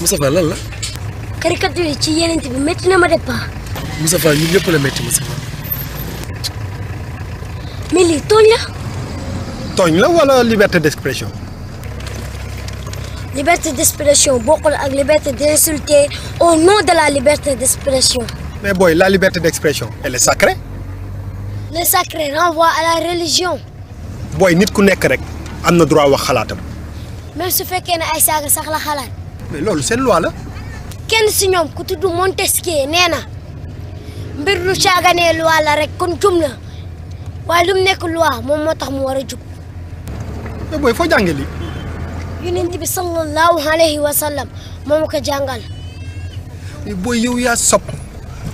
Moustapha lan la. caricature ci yeneen bi métti na ma de pas. Moustapha ñun ñëpp la métti Moustapha. mais lii tooñ la. tooñ la wala liberté d'expression. liberté d'expression bokkul ak liberté d'insulter au nom de la liberté d'expression. mais boy la liberté d'expression elle est sacrée. le sacré renvoie à la religion. boy nit ku nekk rek am na droit wax xalaatam. même su fekkee ne ay saaga sax la xalaat. mais loolu seen loi la. kenn si ñoom ku tudd Montesquieu nee na mbir lu caaganee loi la rek kon jum la waaye lu mu nekk loi moom moo tax mu war a jub. mais boy foo jàngee lii. yonent bi sallallahu alayhi wa sallam moo ko jàngal. mais boy yow yaa sopp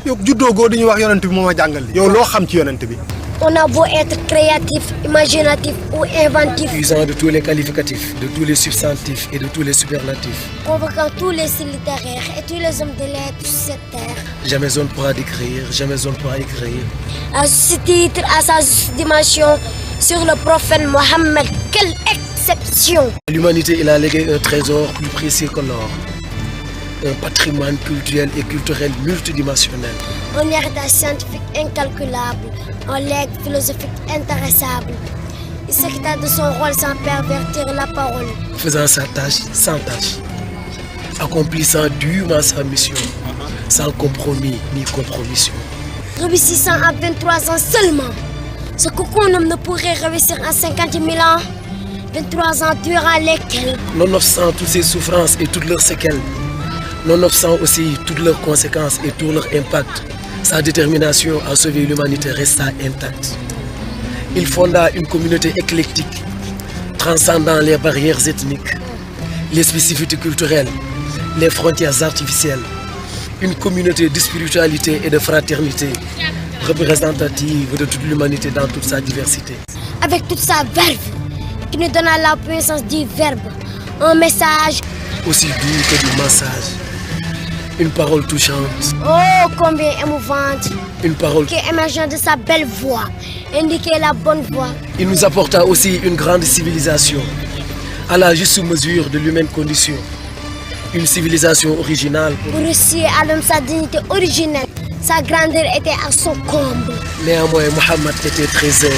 yow juddoo goo dañuy wax yonent bi moo ma jàngal lii. yow loo xam ci yonent bi. On a beau être créatif, imaginatif ou inventif, Usant de tous les qualificatifs, de tous les substantifs et de tous les superlatifs. convoquant tous les styles littéraires et tous les hommes de lettres sur cette terre. Jamais on ne pourra décrire, jamais on ne pourra écrire. À ce titre, à sa juste dimension, sur le prophète Mohammed, quelle exception! À l'humanité, il a légué un trésor plus précieux que l'or. Un patrimoine culturel et culturel multidimensionnel. Un héritage scientifique incalculable, un legs philosophique intéressable. Il s'acquitta de son rôle sans pervertir la parole. Faisant sa tâche sans tâche. Accomplissant dûment sa mission. Sans compromis ni compromission. Réussissant à 23 ans seulement. Ce qu'aucun homme ne pourrait réussir en 50 000 ans. 23 ans durant lesquels, Nonobstant toutes ses souffrances et toutes leurs séquelles. Nonobstant aussi toutes leurs conséquences et tout leur impact. Sa détermination à sauver l'humanité resta intacte. Il fonda une communauté éclectique, transcendant les barrières ethniques, les spécificités culturelles, les frontières artificielles. Une communauté de spiritualité et de fraternité, représentative de toute l'humanité dans toute sa diversité. avec toute sa verve, qui nous donna la puissance du verbe, un message. Aussi doux que du massage. Une parole touchante, Oh, combien émouvante, une parole. qui émergeant de sa belle voix, indiquait la bonne voie. Il nous apporta aussi une grande civilisation, à la juste mesure de l'humaine condition. Une civilisation originale. Pour réussir à l'homme sa dignité originelle, sa grandeur était à son comble. Néanmoins, Mohammed était très humble.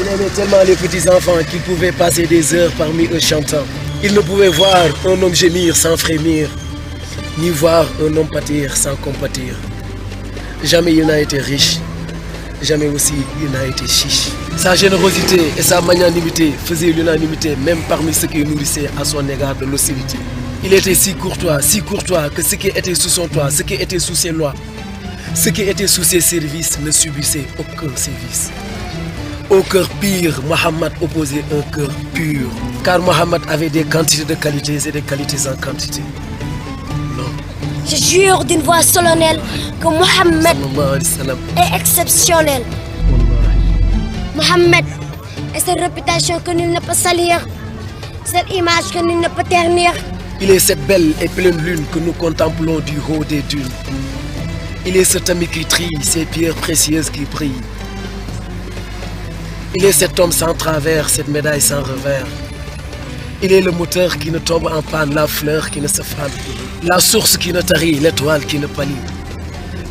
Il aimait tellement les petits enfants qu'il pouvait passer des heures parmi eux chantant. Il ne pouvait voir un homme gémir sans frémir, ni voir un homme pâtir sans compatir. Jamais il n'a été riche, jamais aussi il n'a été chiche. Sa générosité et sa magnanimité faisaient l'unanimité même parmi ceux qui nourrissaient à son égard de l'hostilité. Il était si courtois que ce qui était sous son toit, ce qui était sous ses lois, ce qui était sous ses services ne subissait aucun service. Au cœur pire, Mohammed opposait un cœur pur, car Mohammed avait des quantités de qualités et des qualités en quantité. Non. Je jure d'une voix solennelle que Mohammed Sallallahu alayhi wa sallam. est exceptionnel. Mohammed est cette réputation que nul ne peut salir, cette image que nul ne peut ternir. Il est cette belle et pleine lune que nous contemplons du haut des dunes. Il est cet ami qui trille ces pierres précieuses qui brillent. Il est cet homme sans travers, cette médaille sans revers. Il est le moteur qui ne tombe en panne, la fleur qui ne se fane, la source qui ne tarit, l'étoile qui ne pâlit.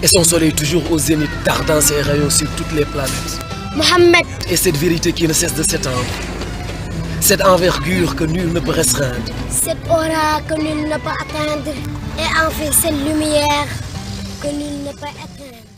Et son soleil toujours au zénith, dardant ses rayons sur toutes les planètes. Mohammed Et cette vérité qui ne cesse de s'étendre. Cette envergure que nul ne peut restreindre. cette aura que nul ne peut atteindre, et enfin cette lumière que nul ne peut éteindre.